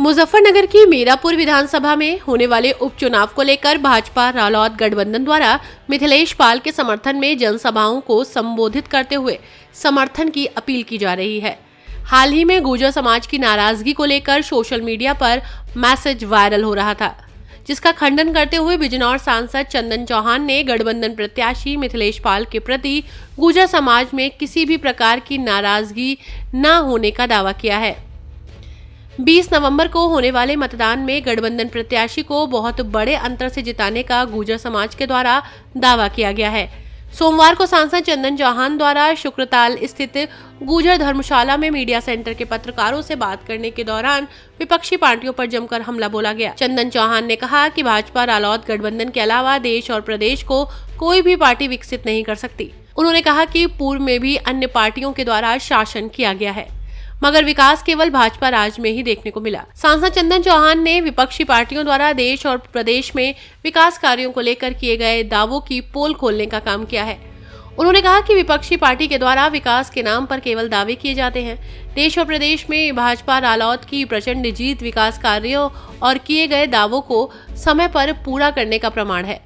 मुजफ्फरनगर की मीरापुर विधानसभा में होने वाले उपचुनाव को लेकर भाजपा रालोद गठबंधन द्वारा मिथिलेश पाल के समर्थन में जनसभाओं को संबोधित करते हुए समर्थन की अपील की जा रही है। हाल ही में गुर्जर समाज की नाराजगी को लेकर सोशल मीडिया पर मैसेज वायरल हो रहा था, जिसका खंडन करते हुए बिजनौर सांसद चंदन चौहान ने गठबंधन प्रत्याशी मिथिलेश पाल के प्रति गुर्जर समाज में किसी भी प्रकार की नाराजगी न होने का दावा किया है। 20 नवंबर को होने वाले मतदान में गठबंधन प्रत्याशी को बहुत बड़े अंतर से जिताने का गुर्जर समाज के द्वारा दावा किया गया है। सोमवार को सांसद चंदन चौहान द्वारा शुक्रताल स्थित गुर्जर धर्मशाला में मीडिया सेंटर के पत्रकारों से बात करने के दौरान विपक्षी पार्टियों पर जमकर हमला बोला गया। चंदन चौहान ने कहा कि भाजपा रालोद गठबंधन के अलावा देश और प्रदेश को कोई भी पार्टी विकसित नहीं कर सकती। उन्होंने कहा कि पूर्व में भी अन्य पार्टियों के द्वारा शासन किया गया है, मगर विकास केवल भाजपा राज में ही देखने को मिला। सांसद चंदन चौहान ने विपक्षी पार्टियों द्वारा देश और प्रदेश में विकास कार्यों को लेकर किए गए दावों की पोल खोलने का काम किया है। उन्होंने कहा कि विपक्षी पार्टी के द्वारा विकास के नाम पर केवल दावे किए जाते हैं। देश और प्रदेश में भाजपा रालोद की प्रचंड जीत विकास कार्यों और किए गए दावों को समय पर पूरा करने का प्रमाण है।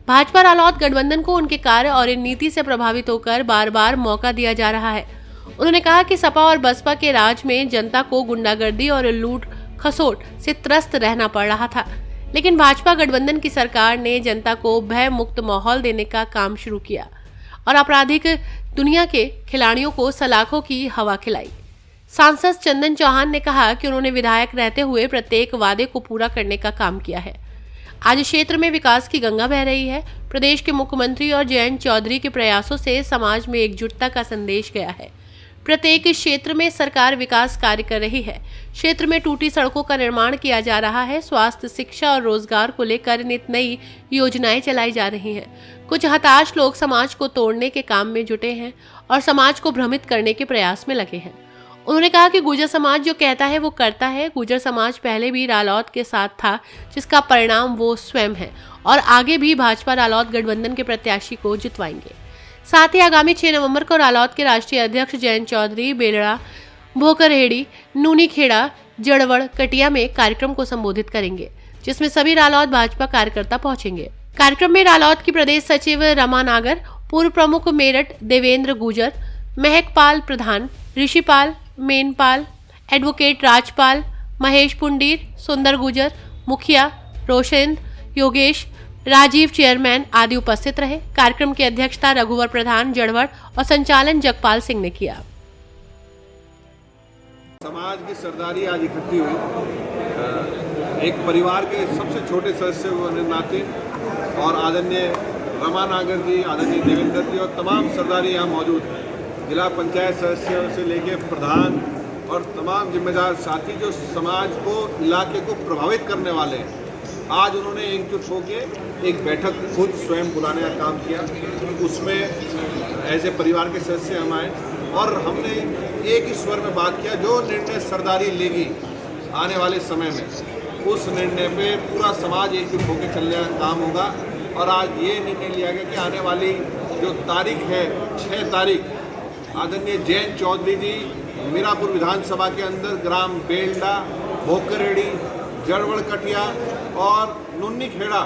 भाजपा रालोद गठबंधन को उनके कार्य और नीति से प्रभावित होकर बार बार मौका दिया जा रहा है। उन्होंने कहा कि सपा और बसपा के राज में जनता को गुंडागर्दी और लूट खसोट से त्रस्त रहना पड़ रहा था, लेकिन भाजपा गठबंधन की सरकार ने जनता को भय मुक्त माहौल देने का काम शुरू किया और आपराधिक दुनिया के खिलाड़ियों को सलाखों की हवा खिलाई। सांसद चंदन चौहान ने कहा कि उन्होंने विधायक रहते हुए प्रत्येक वादे को पूरा करने का काम किया है। आज क्षेत्र में विकास की गंगा बह रही है। प्रदेश के मुख्यमंत्री और जयंत चौधरी के प्रयासों से समाज में एकजुटता का संदेश गया है। प्रत्येक क्षेत्र में सरकार विकास कार्य कर रही है। क्षेत्र में टूटी सड़कों का निर्माण किया जा रहा है। स्वास्थ्य, शिक्षा और रोजगार को लेकर नित नई योजनाएं चलाई जा रही हैं। कुछ हताश लोग समाज को तोड़ने के काम में जुटे हैं और समाज को भ्रमित करने के प्रयास में लगे हैं। उन्होंने कहा कि गुर्जर समाज जो कहता है वो करता है। गुर्जर समाज पहले भी रालोद के साथ था, जिसका परिणाम वो स्वयं है और आगे भी भाजपा रालोद गठबंधन के प्रत्याशी को जितवाएंगे। साथ ही आगामी 6 नवंबर को रालोद के राष्ट्रीय अध्यक्ष जयंत चौधरी बेलड़ा, भोकरहेड़ी, नूनीखेड़ा, जड़वड़, कटिया में कार्यक्रम को संबोधित करेंगे, जिसमें सभी रालोद भाजपा कार्यकर्ता पहुंचेंगे। कार्यक्रम में रालोद की प्रदेश सचिव रमा नागर, पूर्व प्रमुख मेरठ देवेंद्र गुर्जर, महकपाल प्रधान, ऋषिपाल, मेनपाल, एडवोकेट राजपाल, महेश पुंडीर, सुंदर गुर्जर, मुखिया रोशेंद्र, योगेश, राजीव चेयरमैन आदि उपस्थित रहे। कार्यक्रम की अध्यक्षता रघुवर प्रधान जड़वड़ और संचालन जगपाल सिंह ने किया। समाज की सरदारी आज इकट्ठी हुई, एक परिवार के सबसे छोटे सदस्य होने नाते और आदरणीय रमा नागर जी, आदरणीय देवेंद्र जी और तमाम सरदारी यहाँ मौजूद हैं। जिला पंचायत सदस्य से लेके प्रधान और तमाम जिम्मेदार साथी जो समाज को, इलाके को प्रभावित करने वाले हैं, आज उन्होंने एकजुट होकर एक बैठक खुद स्वयं बुलाने का काम किया। उसमें ऐसे परिवार के सदस्य हम आए और हमने एक ही स्वर में बात किया, जो निर्णय सरदारी लेगी आने वाले समय में, उस निर्णय पे पूरा समाज एकजुट होकर चलने का काम होगा। और आज ये निर्णय लिया गया कि आने वाली जो तारीख है 6 तारीख, आदरणीय जयंत चौधरी जी मीरापुर विधानसभा के अंदर ग्राम बेलड़ा, भोकरहेड़ी, जड़वड़, कटिया और नूनीखेड़ा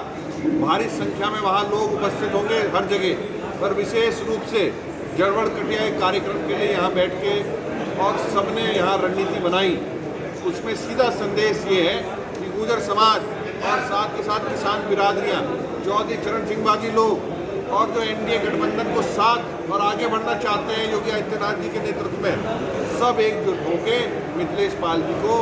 भारी संख्या में वहाँ लोग उपस्थित होंगे हर जगह, पर विशेष रूप से जड़वड़ कटिया एक कार्यक्रम के लिए यहाँ बैठ के और सबने यहाँ रणनीति बनाई। उसमें सीधा संदेश ये है कि गुर्जर समाज और साथ के साथ किसान बिरादरियाँ, चौधरी चरण सिंह बागी लोग और जो एनडीए गठबंधन को साथ और आगे बढ़ना चाहते हैं योगी आदित्यनाथ जी के नेतृत्व में, सब एकजुट होकर मिथिलेश पाल जी को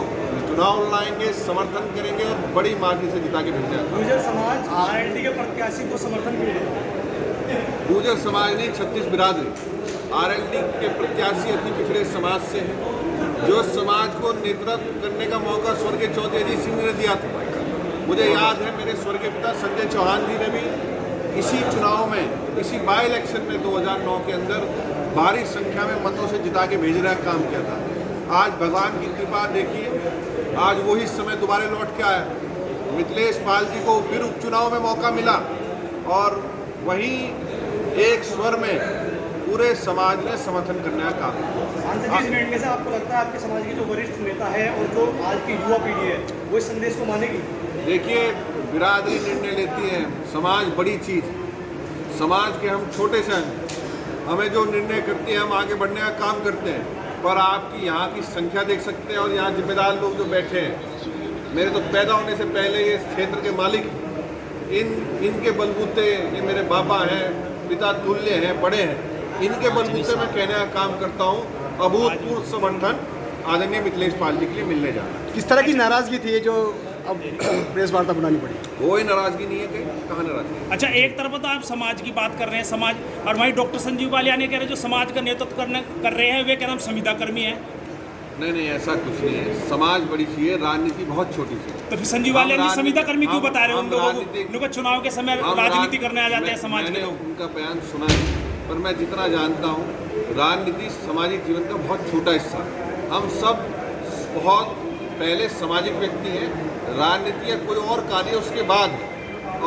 चुनाव लड़ाएंगे, समर्थन करेंगे और बड़ी मार्जिन से जिता के भेजा। गुर्जर समाज आरएलडी के प्रत्याशी को समर्थन क्यों देगा? गुर्जर समाज ने 36 बिरादरी आरएलडी के प्रत्याशी अति पिछड़े समाज से है, जो समाज को नेतृत्व करने का मौका स्वर्गीय चौधरी अजीत सिंह ने दिया था। मुझे याद है मेरे स्वर्गीय पिता संजय चौहान जी ने भी इसी चुनाव में, इसी बाई इलेक्शन में 2009 के अंदर भारी संख्या में मतों से जिता के भेजने का काम किया था। आज भगवान की कृपा देखिए, आज वही समय दोबारा लौट के आया। मिथिलेश पाल जी को फिर उपचुनाव में मौका मिला और वहीं एक स्वर में पूरे समाज ने समर्थन करने का काम किया। सांसद जी, इस निर्णय से आपको लगता है आपके समाज के जो वरिष्ठ नेता है और जो आज की युवा पीढ़ी है वो इस संदेश को मानेगी? देखिए, बिरादरी निर्णय लेती है, समाज बड़ी चीज़, समाज के हम छोटे से हैं, हमें जो निर्णय करती है हम आगे बढ़ने का काम करते हैं। पर आपकी यहाँ की संख्या देख सकते हैं और यहाँ जिम्मेदार लोग जो बैठे हैं, मेरे तो पैदा होने से पहले ये क्षेत्र के मालिक, इनके बलबूते, ये मेरे बाबा हैं, पिता तुल्य हैं, बड़े हैं, इनके बलबूते मैं कहने का काम करता हूँ। अभूतपूर्व समर्थन आदरणीय मिथिलेश पाल जी के लिए मिलने जा रहा है। किस तरह की नाराजगी थी ये जो अब प्रेस वार्ता बनानी पड़ी? कोई नाराजगी नहीं है, कहाँ नाराजगी? अच्छा, एक तरफ तो आप समाज की बात कर रहे हैं, समाज, और वहीं डॉक्टर संजीव बालियानी कह रहे हैं जो समाज का नेतृत्व कर रहे हैं वे कह रहे हम संविदा कर्मी हैं। नहीं, ऐसा कुछ नहीं है। समाज बड़ी सी है, राजनीति बहुत छोटी सी है। तो फिर संजीव बालियानी संविदा कर्मी क्यों बता रहे हैं उन लोगों को? चुनाव के समय राजनीति करने आ जाते हैं समाज के लोग। उनका बयान सुना है, पर मैं जितना जानता हूँ, राजनीति सामाजिक जीवन का बहुत छोटा हिस्सा है। हम सब बहुत पहले सामाजिक व्यक्ति हैं, राजनीति या कोई और कार्य उसके बाद है,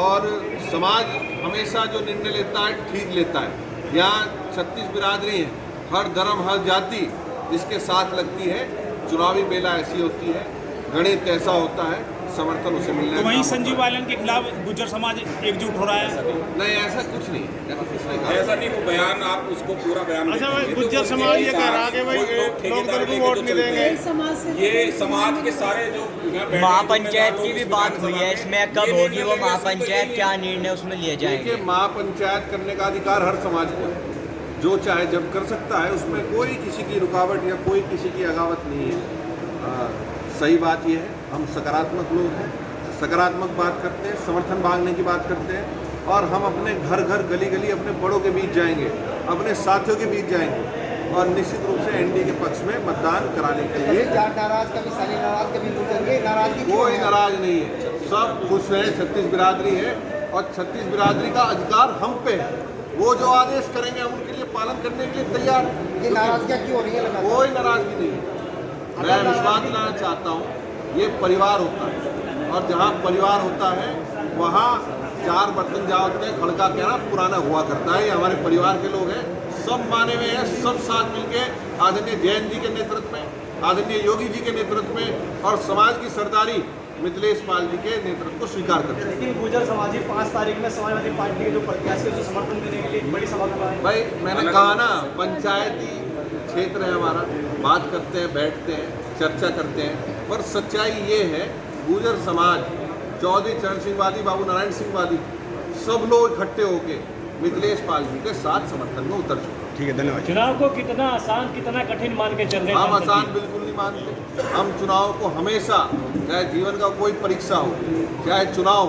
और समाज हमेशा जो निर्णय लेता है ठीक लेता है। यहाँ 36 बिरादरी हैं, हर धर्म हर जाति जिसके साथ लगती है। चुनावी बेला ऐसी होती है, गणित ऐसा होता है, समर्थन उसे मिलना है। तो वहीं संजीव बालियानी के खिलाफ गुज्जर समाज एकजुट हो रहा है? नहीं, ऐसा कुछ नहीं, ऐसा कुछ नहीं कहा। ऐसा नहीं, वो बयान आप उसको पूरा बयान। अच्छा भाई, गुज्जर समाज ये कह रहा है कि भाई लोग दल को वोट नहीं देंगे। ये समाज के सारे जो महापंचायत की भी बात हुई है, इसमें कब होगी वो महापंचायत, क्या निर्णय उसमें लिए जाएंगे? देखिए, महापंचायत करने का अधिकार हर समाज को है, जो चाहे जब कर सकता है, उसमें कोई किसी की रुकावट या कोई किसी की अगावत नहीं है। सही बात यह है, हम सकारात्मक लोग हैं, सकारात्मक बात करते हैं, समर्थन मांगने की बात करते हैं, और हम अपने घर घर गली गली अपने बड़ों के बीच जाएंगे, अपने साथियों के बीच जाएंगे, और निश्चित रूप से एनडीए के पक्ष में मतदान कराने के लिए। नाराज कभी साली नाराज कभी नाराजगी कोई नाराज नहीं है, सब खुश हैं। 36 बिरादरी है और 36 बिरादरी का अधिकार हम पे है। वो जो आदेश करेंगे हम उनके लिए पालन करने के लिए तैयार हैं। ये नाराजगी क्यों हो रही है? कोई नाराजगी नहीं है। मैं विश्वास दिलाना चाहता हूँ, ये परिवार होता है, और जहाँ परिवार होता है वहाँ 4 बर्तन जहाँ होते हैं, खड़का कहना पुराना हुआ करता है। ये हमारे परिवार के लोग हैं, सब माने हुए हैं, सब साथ मिलके आदरणीय जयंत जी के नेतृत्व में, आदरणीय योगी जी के नेतृत्व में, और समाज की सरदारी मिथिलेश पाल जी के नेतृत्व को स्वीकार करते हैं। लेकिन गुर्जर समाजी 5 तारीख में समाजवादी पार्टी के जो प्रत्याशी है समर्थन देने के लिए बड़ी सभा करवाएं। भाई, मैंने कहा ना, पंचायती क्षेत्र है हमारा, बात करते हैं, बैठते हैं, चर्चा करते हैं, पर सच्चाई ये है, गुर्जर समाज, चौधरी चरण सिंह वादी, बाबू नारायण सिंह वादी, सब लोग इकट्ठे होके मिथिलेश पाल जी के साथ समर्थन में उतर चुके। ठीक है, धन्यवाद। चुनाव को कितना आसान कितना कठिन मान के चल रहे हैं? हम आसान बिल्कुल नहीं मानते। हम चुनाव को हमेशा, चाहे जीवन का कोई परीक्षा हो, चाहे चुनाव,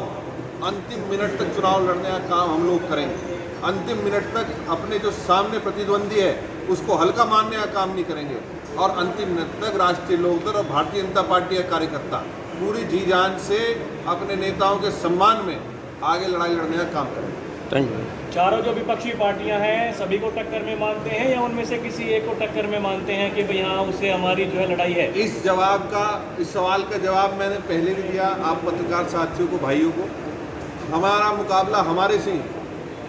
अंतिम मिनट तक चुनाव लड़ने का काम हम लोग करेंगे। अंतिम मिनट तक अपने जो सामने प्रतिद्वंदी है उसको हल्का मानने का काम नहीं करेंगे, और अंतिम मिनट तक राष्ट्रीय लोकदल और भारतीय जनता पार्टी का कार्यकर्ता पूरी जी जान से अपने नेताओं के सम्मान में आगे लड़ाई लड़ने का काम करेंगे। Thank you. चारों जो विपक्षी पार्टियां हैं सभी को टक्कर में मानते हैं, या उनमें से किसी एक को टक्कर में मानते हैं कि भाई हाँ उससे हमारी जो है लड़ाई है? इस सवाल का जवाब मैंने पहले भी दिया आप पत्रकार साथियों को, भाइयों को। हमारा मुकाबला हमारे से ही,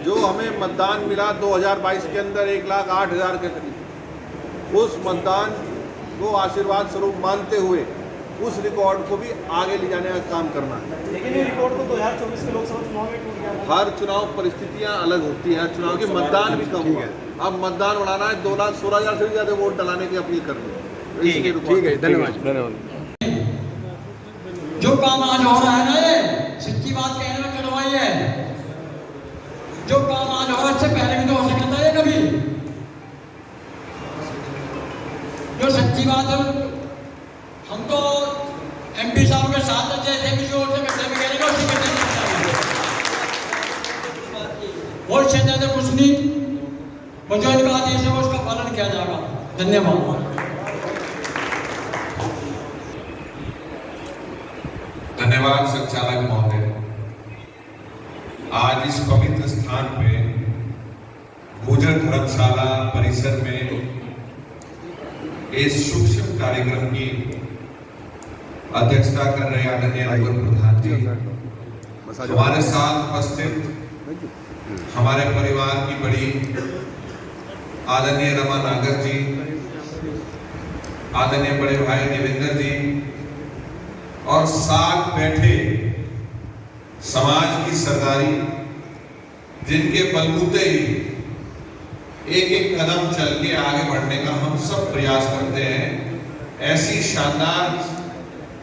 जो हमें मतदान मिला 2022 के अंदर 1,08,000 के करीब, उस मतदान को आशीर्वाद स्वरूप मानते हुए उस रिकॉर्ड को भी आगे ले जाने का काम करना है। लेकिन ये रिकॉर्ड तो 2024 के लोकसभा चुनाव में टूट गया था। हर चुनाव परिस्थितियां अलग होती हैं, हर चुनाव के मतदान भी कम हुआ। अब मतदान बढ़ाना है, 2,16,000 से भी ज़्यादा वोट डलाने की अपील कर रही है। ठीक है, धन्यवाद। जो काम आज हो रहा है ना, ये सच्ची बात कहने में करवाई है। जो काम आज हो रहा है इससे पहले भी तो हो सकता है कभी। जो सच्ची बात है, हम तो एमपी साहब के साथ जैसे भी जोर से करते हुए करेंगे उसी करते और इससे ज्यादा कुछ नहीं। जो इनका आदेश है उसका पालन किया जाएगा। धन्यवाद। धन्यवाद संचालक महोदय। आज इस पवित्र स्थान पे गुर्जर धर्मशाला परिसर में इस शुभ कार्यक्रम की अध्यक्षता कर रहे आदरणीय नगर प्रधान जी, हमारे साथ उपस्थित हमारे परिवार की बड़ी आदरणीय रमा नागर जी, आदरणीय बड़े भाई देवेंद्र जी और साथ बैठे समाज की सरदारी, जिनके बलबूते ही एक एक कदम चल के आगे बढ़ने का हम सब प्रयास करते हैं, ऐसी शानदार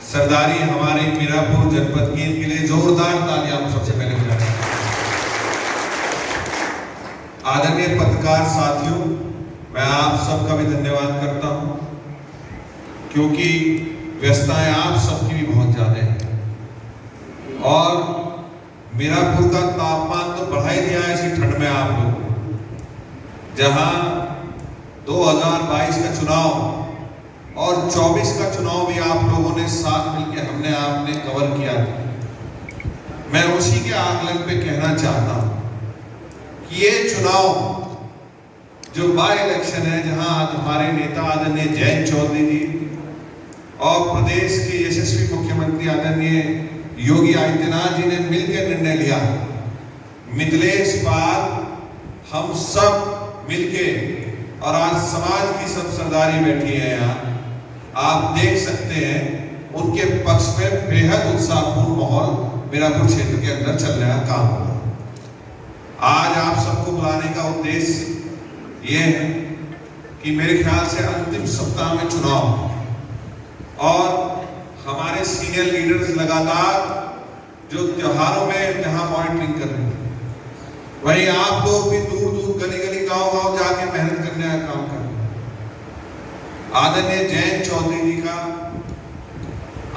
सरदारी हमारे मीरापुर जनपद की, इनके लिए जोरदार तालियां हम सबसे पहले बजाते हैं। आदरणीय पत्रकार साथियों, मैं आप सबका भी धन्यवाद करता हूं, क्योंकि व्यस्तताएं आप सबकी भी बहुत ज्यादा है और मीरापुर का तापमान तो बढ़ा ही दिया है इसी ठंड में आप लोग, जहां 2022 का चुनाव और 24 का चुनाव भी आप लोगों ने साथ मिलकर हमने आपने कवर किया था। मैं उसी के आकलन पे कहना चाहता हूं कि ये चुनाव जो बाय इलेक्शन है, जहां आज हमारे नेता आदरणीय जयंत चौधरी जी और प्रदेश के यशस्वी मुख्यमंत्री आदरणीय योगी आदित्यनाथ जी ने मिलकर निर्णय लिया, मिथिलेश पाल हम सब मिलके, और आज समाज की सब सरदारी बैठी है यहाँ, आप देख सकते हैं उनके पक्ष में बेहद उत्साहपूर्ण माहौल मीरापुर क्षेत्र के अंदर चल रहा काम हो रहा है। आज आप सबको बुलाने का उद्देश्य ये है कि मेरे ख्याल से अंतिम सप्ताह में चुनाव और हमारे सीनियर लीडर्स लगातार जो त्योहारों में जहां मॉनिटरिंग कर रहे हैं, वहीं आप लोग भी दूर दूर गली गली गांव गांव जाके मेहनत करने का काम कर रहे हैं। आदरणीय जयंत चौधरी जी का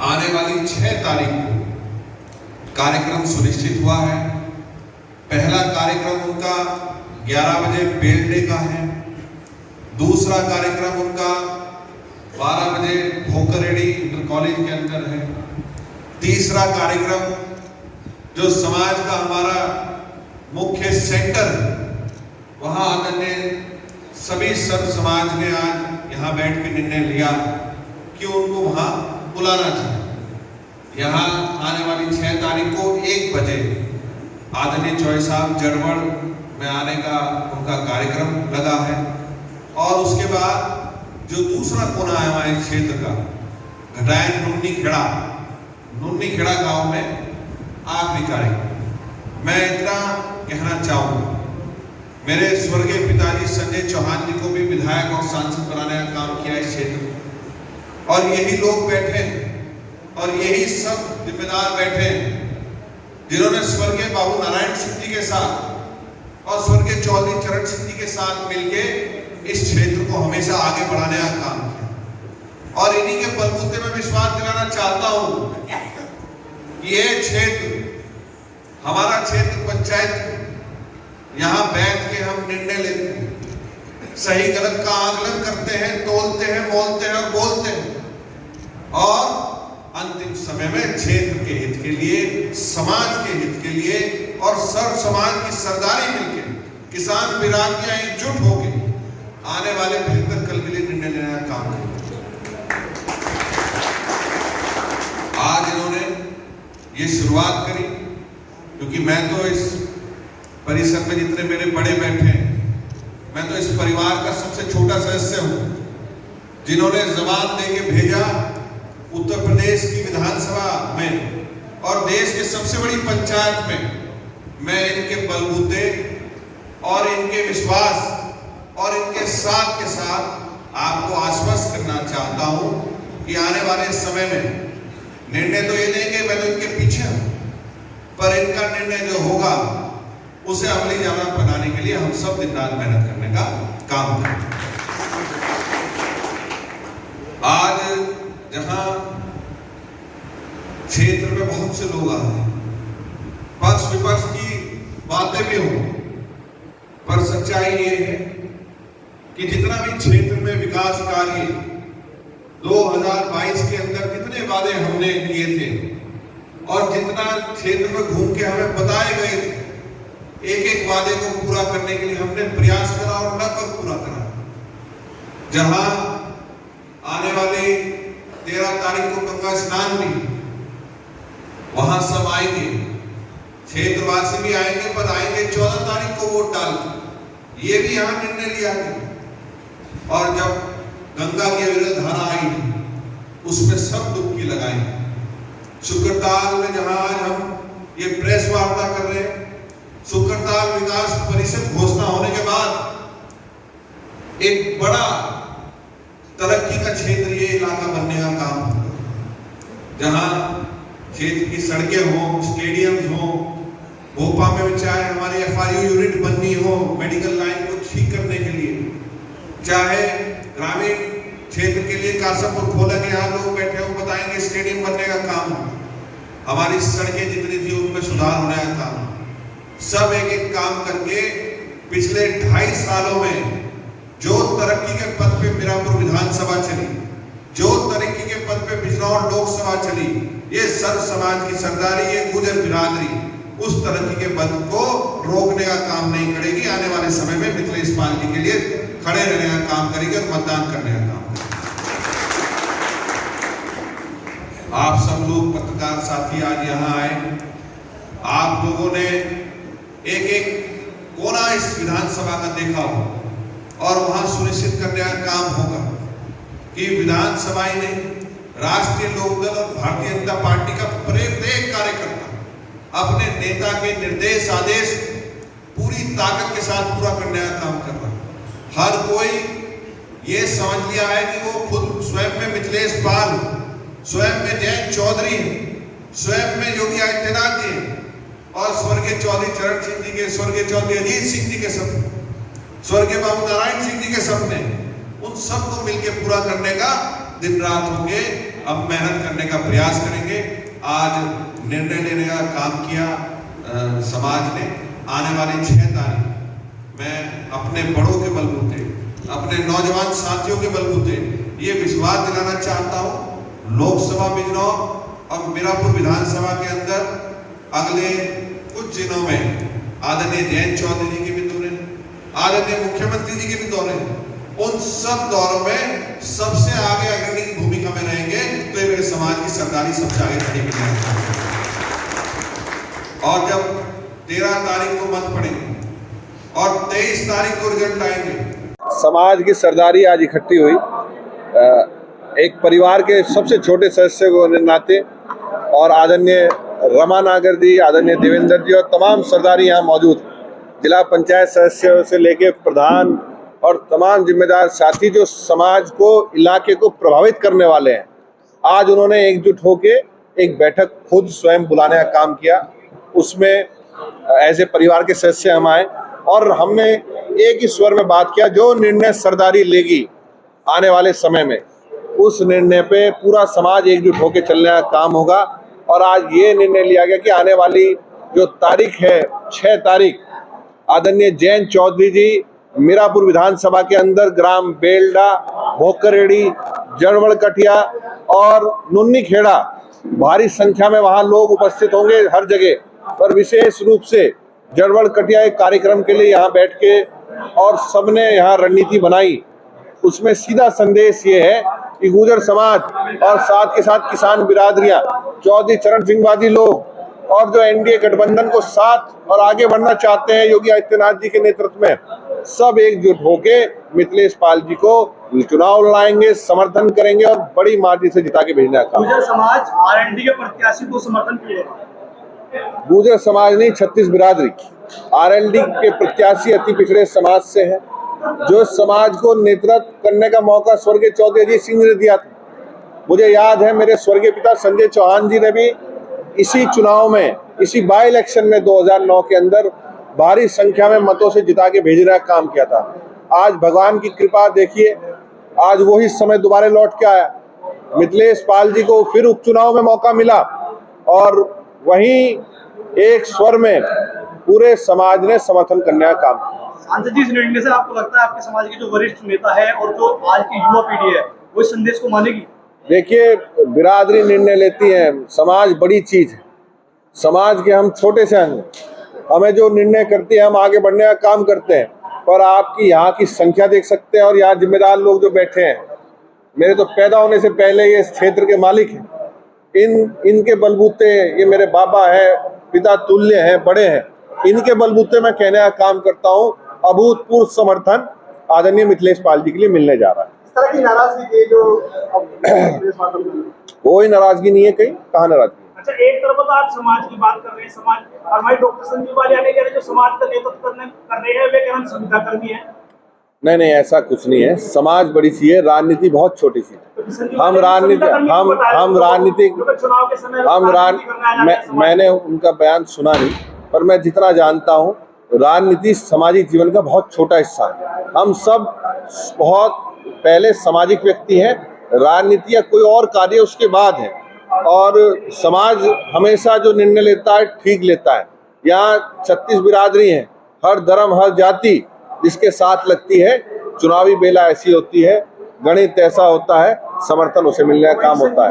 आने वाली 6 तारीख को कार्यक्रम सुनिश्चित हुआ है। पहला कार्यक्रम उनका 11 बजे बेल डे का है, दूसरा कार्यक्रम उनका 12 बजे भोकरेडी इंटर कॉलेज के अंदर है, तीसरा कार्यक्रम जो समाज का हमारा मुख्य सेंटर, वहां आदरणीय सभी सर्व समाज ने आज यहाँ बैठ के निर्णय लिया कि उनको वहां बुलाना चाहिए। यहाँ आने वाली 6 तारीख को 1 बजे आदरणीय चौधरी साहब जड़वड़ में आने का उनका कार्यक्रम लगा है, और उसके बाद जो दूसरा कोना है हमारे क्षेत्र का, घटायन नुन्नी खेड़ा गांव में आखिरी कार्यक्रम। मैं इतना कहना चाहूंगा, मेरे स्वर्गीय पिताजी संजय चौहान जी को भी विधायक और सांसद बनाने का काम किया इस क्षेत्र में, और यही लोग बैठे और यही सब जिम्मेदार बैठे जिन्होंने स्वर्गीय बाबू नारायण सिंह जी के साथ और स्वर्गीय चौधरी चरण सिंह जी के साथ मिलकर इस क्षेत्र को हमेशा आगे बढ़ाने का काम किया। और इन्हीं के बलबूते में विश्वास दिलाना चाहता हूं कि ये क्षेत्र, हमारा क्षेत्र पंचायत, यहाँ बैठ के हम निर्णय लेते हैं, सही गलत का आकलन करते हैं, तोलते हैं, मोलते हैं और बोलते हैं, और अंतिम समय में क्षेत्र के हित के लिए, समाज के हित के लिए और सर्व समाज की सरदारी मिलकर, किसान बिरादरियां एकजुट होकर आने वाले बेहतर कल के लिए निर्णय लेने का काम करें। आज इन्होंने ये शुरुआत करी, क्योंकि मैं तो इस परिसर में जितने मेरे बड़े बैठे हैं, मैं तो इस परिवार का सबसे छोटा सदस्य हूं, जिन्होंने जबान दे के भेजा उत्तर प्रदेश की विधानसभा में और देश के सबसे बड़ी पंचायत में। मैं इनके बलबूते और इनके विश्वास और इनके साथ के साथ आपको आश्वस्त करना चाहता हूं कि आने वाले समय में निर्णय तो ये लेंगे, मैं तो इनके पीछे हूं, पर इनका निर्णय जो होगा उसे अमली जामा बनाने के लिए हम सब दिन रात मेहनत करने का काम करें। आज जहां क्षेत्र में बहुत से लोग आए हैं, पक्ष विपक्ष की बातें भी हो, पर सच्चाई ये है कि जितना भी क्षेत्र में विकास कार्य 2022 के अंदर कितने वादे हमने किए थे और जितना क्षेत्र में घूम के हमें बताए गए थे, एक एक वादे को पूरा करने के लिए हमने प्रयास करा और लगभग पूरा करा। जहां आने वाली 13 तारीख को गंगा स्नान भी, वहां सब आएंगे, क्षेत्रवासी भी आएंगे, पर आएंगे 14 तारीख को वोट डाल के, ये भी यहाँ निर्णय लिया गया। और जब गंगा की अविरल धारा आई उसमें सब डुबकी लगाई। शुक्रताल में जहां आज हम ये प्रेस वार्ता कर रहे हैं, शुक्रताल विकास परिषद घोषणा होने के बाद एक बड़ा तरक्की का क्षेत्र ये इलाका बनने का काम होगा, जहां क्षेत्र की सड़कें हों, स्टेडियम्स हों, भोपाल में भी चाहे हमारी FRU यूनिट बननी हो मेडिकल लाइन को ठीक करने के लिए, चाहे ग्रामीण क्षेत्र के लिए कासमपुर खोला के यहाँ लोग बैठे हो बताएंगे स्टेडियम बनने का काम हो, हमारी सड़कें जितनी थी उनमें सुधार होने का काम, सब एक एक काम करके पिछले 2.5 सालों में जो तरक्की के पद पे मीरापुर विधानसभा चली, जो तरक्की के पद पे बिजनौर लोकसभा चली, ये सर्व समाज की सरदारी, ये गुर्जर बिरादरी उस तरक्की के पद को रोकने का काम नहीं करेगी। आने वाले समय में मिथिलेश पाल जी के लिए खड़े रहने का काम करेगी और मतदान करने का काम करेगी। आप सब लोग पत्रकार साथी आज यहाँ आए, आप लोगों ने एक एक कोना इस विधानसभा का देखा हो और वहां सुनिश्चित करने का काम होगा कि विधानसभा ही नहीं, राष्ट्रीय लोकदल और भारतीय जनता पार्टी का प्रत्येक कार्यकर्ता अपने नेता के निर्देश आदेश पूरी ताकत के साथ पूरा करने का काम कर रहा है। हर कोई ये समझ लिया है कि वो खुद स्वयं में मिथिलेश पाल, स्वयं में जयंत चौधरी, स्वयं में योगी आदित्यनाथ जी और स्वर्गीय चौधरी चरण सिंह जी के, स्वर्गीय चौधरी अजीत सिंह जी के सपने, स्वर्गीय बाबू नारायण सिंह जी के सपने, उन सबको मिलकर पूरा करने का दिन रात होंगे, अब मेहनत करने का प्रयास करेंगे। आज निर्णय लेने का काम किया समाज ने। आने वाली 6 तारीख मैं अपने बड़ों के बलबूते, अपने नौजवान साथियों के बलबूते ये विश्वास दिलाना चाहता हूँ, लोकसभा बिजनौर और मीरापुर विधानसभा के अंदर अगले कुछ दिनों में आदरणीय जयंत चौधरी जी के भी दौरे, आदरणीय मुख्यमंत्री जी के भी दौरे, उन सब दौरों में सबसे आगे अग्रणी की भूमिका में रहेंगे, तो ये मेरे समाज की सरदारी सबसे आगे खड़ी मिलेगी। और जब 13 तारीख को मत पड़ेगी और 23 तारीख को रिजल्ट आएंगे, समाज की सरदारी आज इकट्ठी हुई। एक परिवार के सबसे छोटे सदस्य को नाते और आदरणीय रमा नागर जी, आदरणीय देवेंद्र जी और तमाम सरदारी यहाँ मौजूद, जिला पंचायत सदस्यों से लेके प्रधान और तमाम जिम्मेदार साथी जो समाज को, इलाके को प्रभावित करने वाले हैं, आज उन्होंने एकजुट होके एक बैठक खुद स्वयं बुलाने का काम किया। उसमें एज ए परिवार के सदस्य हम आए और हमने एक ही स्वर में बात किया, जो निर्णय सरदारी लेगी आने वाले समय में, उस निर्णय पे पूरा समाज एकजुट होकर चलने का काम होगा। और आज ये निर्णय लिया गया कि आने वाली जो तारीख है 6 तारीख, आदरणीय जयंत चौधरी जी मीरापुर विधानसभा के अंदर ग्राम बेलडा, भोकरेड़ी, जड़वड़ कटिया और नुन्नी खेड़ा भारी संख्या में वहां लोग उपस्थित होंगे हर जगह, पर विशेष रूप से जड़वड़ कटिया एक कार्यक्रम के लिए यहाँ बैठ के और सबने यहाँ रणनीति बनाई। उसमें सीधा संदेश ये है कि गुर्जर समाज और साथ के साथ किसान बिरादरियां, चौधरी चरण सिंह वादी लोग और जो एनडीए गठबंधन को साथ और आगे बढ़ना चाहते हैं योगी आदित्यनाथ जी के नेतृत्व में, सब एकजुट होके मिथिलेश पाल जी को चुनाव लाएंगे, समर्थन करेंगे और बड़ी मार्जिन से जिता के भेजना का। गुर्जर समाज आरएनडी के प्रत्याशी को समर्थन किए। गुर्जर समाज नहीं, 36 बिरादरी आरएनडी के प्रत्याशी अति पिछड़े समाज से है, जो समाज को नेतृत्व करने का मौका स्वर्गीय चौधरी अजीत सिंह ने दिया था। मुझे याद है मेरे स्वर्गीय पिता संजय चौहान जी ने भी इसी चुनाव में, इसी बाई इलेक्शन में 2009 के अंदर भारी संख्या में मतों से जिता के भेजने का काम किया था। आज भगवान की कृपा देखिए, आज वही समय दोबारा लौट के आया, मिथिलेश पाल जी को फिर उपचुनाव में मौका मिला और वहीं एक स्वर में पूरे समाज ने समर्थन करने का काम किया। सांसद जी, इस निर्णय से आपको लगता है आपके समाज के जो वरिष्ठ नेता है और जो आज की युवा पीढ़ी है वो इस संदेश को मानेगी? देखिए, बिरादरी निर्णय लेती है, समाज बड़ी चीज है, समाज के हम छोटे से अंग, हमें जो निर्णय करती है हम आगे बढ़ने का काम करते हैं। पर आपकी यहाँ की संख्या देख सकते हैं और यहाँ जिम्मेदार लोग जो बैठे हैं, मेरे तो पैदा होने से पहले ये इस क्षेत्र के मालिक हैं, इनके बलबूते, ये मेरे बाबा है, पिता तुल्य हैं, बड़े हैं, इनके बलबूते मैं कहने का काम करता हूँ। अभूतपूर्व समर्थन आदरणीय मिथिलेश पाल जी के लिए मिलने जा रहा है। इस तरह की नाराजगी थी जो कोई नाराजगी नहीं है, कहीं कहाँ नाराजगी। अच्छा, एक तरफ तो आप समाज की बात कर रहे हैं, समाज, और हमारे डॉक्टर संजीव वालियान कह रहे हैं जो समाज का नेतृत्व कर रहे हैं वे क्या हम संविदा कर्मी है। नहीं, ऐसा कुछ नहीं है। समाज बड़ी चीज है, राजनीति बहुत छोटी चीज है। हम मैंने उनका बयान सुना नहीं, पर मैं जितना जानता हूँ राजनीति सामाजिक जीवन का बहुत छोटा हिस्सा है। हम सब बहुत पहले सामाजिक व्यक्ति हैं, राजनीति या कोई और कार्य उसके बाद है, और समाज हमेशा जो निर्णय लेता है ठीक लेता है। यहाँ 36 बिरादरी हैं, हर धर्म हर जाति जिसके साथ लगती है। चुनावी बेला ऐसी होती है, गणित ऐसा होता है, समर्थन उसे मिलने का काम होता है।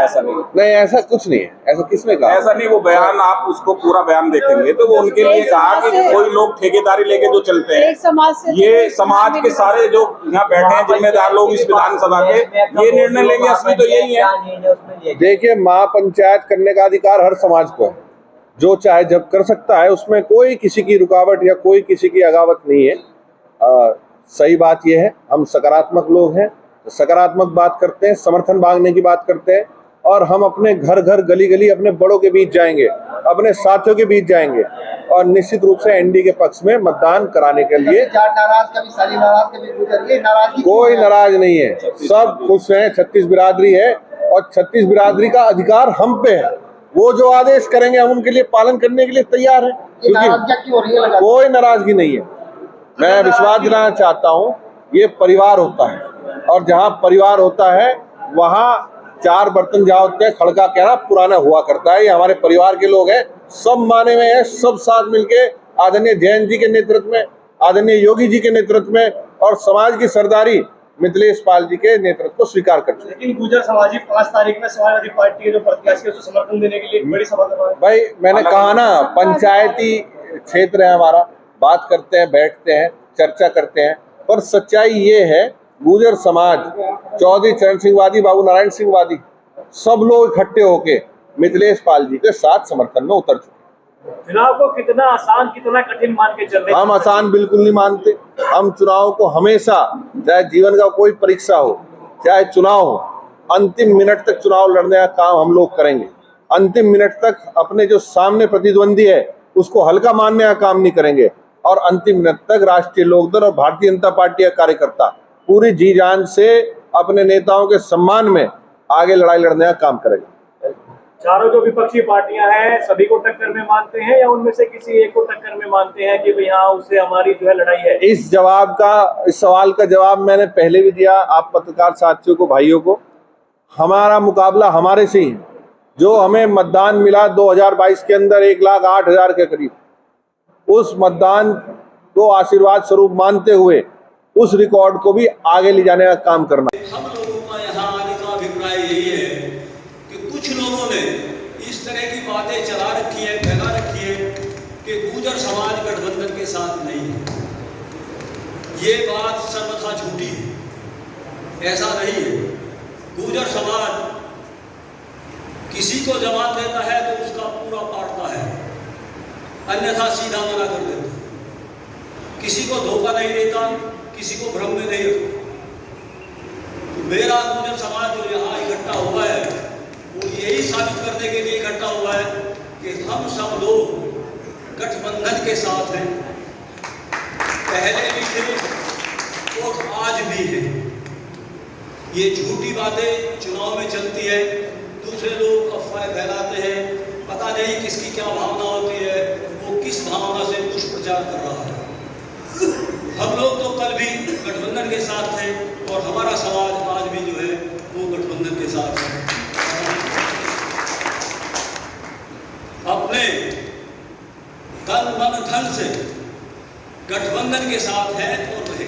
ऐसा नहीं, ऐसा कुछ नहीं है। ऐसा किसने कहा? ऐसा नहीं, वो बयान आप उसको पूरा बयान देखेंगे तो वो उनके लिए कहा कि कोई लोग ठेकेदारी लेके जो चलते हैं, ये समाज के सारे जो यहाँ बैठे हैं जिम्मेदार लोग इस विधानसभा के, ये निर्णय लेंगे। असली तो यही है। देखिए, महापंचायत करने का अधिकार हर समाज को है, जो चाहे जब कर सकता है, उसमें कोई किसी की रुकावट या कोई किसी की अगावत नहीं है। सही बात यह है, हम सकारात्मक लोग हैं, तो सकारात्मक बात करते हैं, समर्थन मांगने की बात करते हैं, और हम अपने घर घर गली गली अपने बड़ों के बीच जाएंगे, अपने साथियों के बीच जाएंगे, और निश्चित रूप से एनडीए के पक्ष में मतदान कराने के लिए। कोई नाराज नहीं है, सब खुश हैं। 36 बिरादरी है, और 36 बिरादरी का अधिकार हम पे है। वो जो आदेश करेंगे हम उनके लिए पालन करने के लिए तैयार हैं। कोई नाराजगी नहीं है। मैं विश्वास दिलाना चाहता हूँ, ये परिवार होता है, और जहाँ परिवार होता है वहाँ 4 बर्तन जहाँ होते हैं, खड़का कहना पुराना हुआ करता है। ये हमारे परिवार के लोग हैं, सब माने हुए हैं, सब साथ मिलके आदरणीय जयंत जी के नेतृत्व में, आदरणीय योगी जी के नेतृत्व में, और समाज की सरदारी मिथिलेश पाल जी के नेतृत्व को स्वीकार कर चुके। लेकिन गुर्जर समाज 5 तारीख में समाजवादी पार्टी के जो प्रत्याशी है उसको समर्थन देने के लिए बड़ी सभा करवा। भाई, मैंने कहा ना, पंचायती क्षेत्र है हमारा, बात करते हैं, बैठते हैं, चर्चा करते हैं, पर सच्चाई ये है, गुर्जर समाज, चौधरी चरण सिंह वादी, बाबू नारायण सिंह वादी, सब लोग इकट्ठे होके मिथिलेश पाल जी के साथ समर्थन में उतर चुके। चुनाव को कितना आसान कितना कठिन मान के चल रहे हैं? हम आसान बिल्कुल नहीं मानते। हम चुनाव को हमेशा, चाहे जीवन का कोई परीक्षा हो, चाहे चुनाव हो, अंतिम मिनट तक चुनाव लड़ने का काम हम लोग करेंगे। अंतिम मिनट तक अपने जो सामने प्रतिद्वंदी है उसको हल्का मानने का काम नहीं करेंगे, और अंतिम मिनट तक राष्ट्रीय लोकदल और भारतीय जनता पार्टी का कार्यकर्ता पूरी जी जान से अपने नेताओं के सम्मान में आगे लड़ाई लड़ने का काम करेगा। चारों जो विपक्षी पार्टियां हैं सभी को टक्कर में मानते हैं, या उनमें से किसी एक को टक्कर में मानते हैं कि भाई हाँ उससे हमारी जो है लड़ाई है? इस सवाल का जवाब मैंने पहले भी दिया आप पत्रकार साथियों को, भाइयों को। हमारा मुकाबला हमारे से ही है। जो हमें मतदान मिला 2022 के अंदर 1,08,000 के करीब, उस मतदान को आशीर्वाद स्वरूप मानते हुए उस रिकॉर्ड को भी आगे ले जाने का काम करना। हम लोगों का यहाँ आने का अभिप्राय यही है कि कुछ लोगों ने इस तरह की बातें चला रखी है, फैला रखी है कि गुर्जर समाज गठबंधन के साथ नहीं है। ये बात सर्वथा झूठी है, ऐसा नहीं है। गुर्जर समाज किसी को जवाब देता है तो उसका पूरा पाटता है, अन्यथा सीधा मना कर देता है। किसी को धोखा नहीं देता, किसी को भ्रम में नहीं रखता। तो मेरा गुर्जर समाज जो यहाँ इकट्ठा हुआ है वो यही साबित करने के लिए इकट्ठा हुआ है कि हम सब लोग गठबंधन के साथ हैं, पहले भी थे और आज भी है। ये झूठी बातें चुनाव में चलती है, दूसरे लोग अफवाहें फैलाते हैं, पता नहीं किसकी क्या भावना होती है, वो किस भावना से दुष्प्रचार कर रहा है। हम लोग तो कल भी गठबंधन के साथ थे और हमारा समाज आज भी जो है वो गठबंधन के साथ है। अपने तन मन धन से गठबंधन के साथ है और रहे।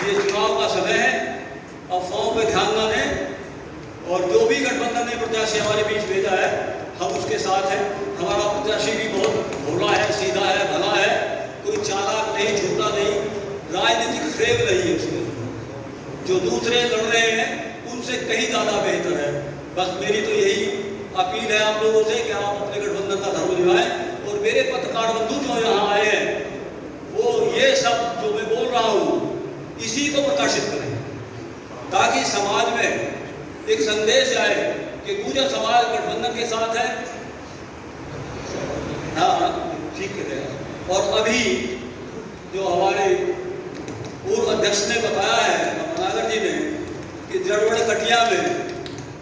ये चुनाव का समय है, अफवाहों पे ध्यान न दें, और जो भी गठबंधन ने प्रत्याशी हमारे बीच भेजा है हम उसके साथ हैं। हमारा प्रत्याशी भी बहुत भोला है, सीधा है, भला है, कोई चालाक नहीं, झूठा नहीं, राजनीतिक फ्रेम नहीं है उसमें। जो दूसरे लड़ रहे हैं उनसे कहीं ज़्यादा बेहतर है। बस मेरी तो यही अपील है आप लोगों से कि आप अपने गठबंधन का धर्म निभाएं और और मेरे पत्रकार बंधु जो यहाँ आए हैं वो ये सब जो मैं बोल रहा हूँ इसी को प्रकाशित करें, ताकि समाज में एक संदेश आए कि गुर्जर समाज गठबंधन के साथ है। हाँ ठीक है। और अभी जो हमारे पूर्व अध्यक्ष ने बताया है रमानागर जी ने कि जड़वड़ कटिया में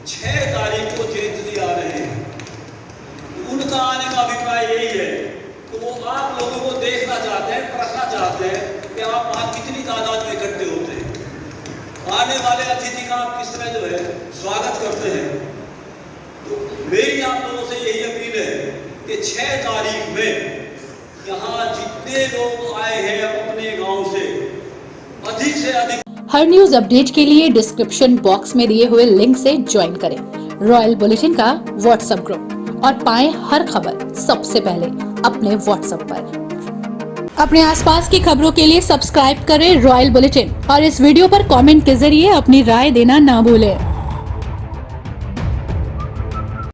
6 तारीख को जयंती जी आ रहे हैं, उनका आने का अभिप्राय यही है कि वो आप लोगों को देखना चाहते हैं, परखना चाहते हैं कि आप वहाँ कितनी तादाद में इकट्ठे होते हैं, आने वाले अतिथि का आप किस तरह जो है स्वागत करते हैं। तो मेरी आप लोगों से यही अपील है कि 6 तारीख में यहाँ जितने लोग आए हैं अपने गांव से अधिक हर न्यूज अपडेट के लिए डिस्क्रिप्शन बॉक्स में दिए हुए लिंक से ज्वाइन करें रॉयल बुलेटिन का व्हाट्सएप ग्रुप और पाएं हर खबर सबसे पहले अपने व्हाट्सएप पर। अपने आसपास की खबरों के लिए सब्सक्राइब करें रॉयल बुलेटिन और इस वीडियो पर कमेंट के जरिए अपनी राय देना ना भूलें।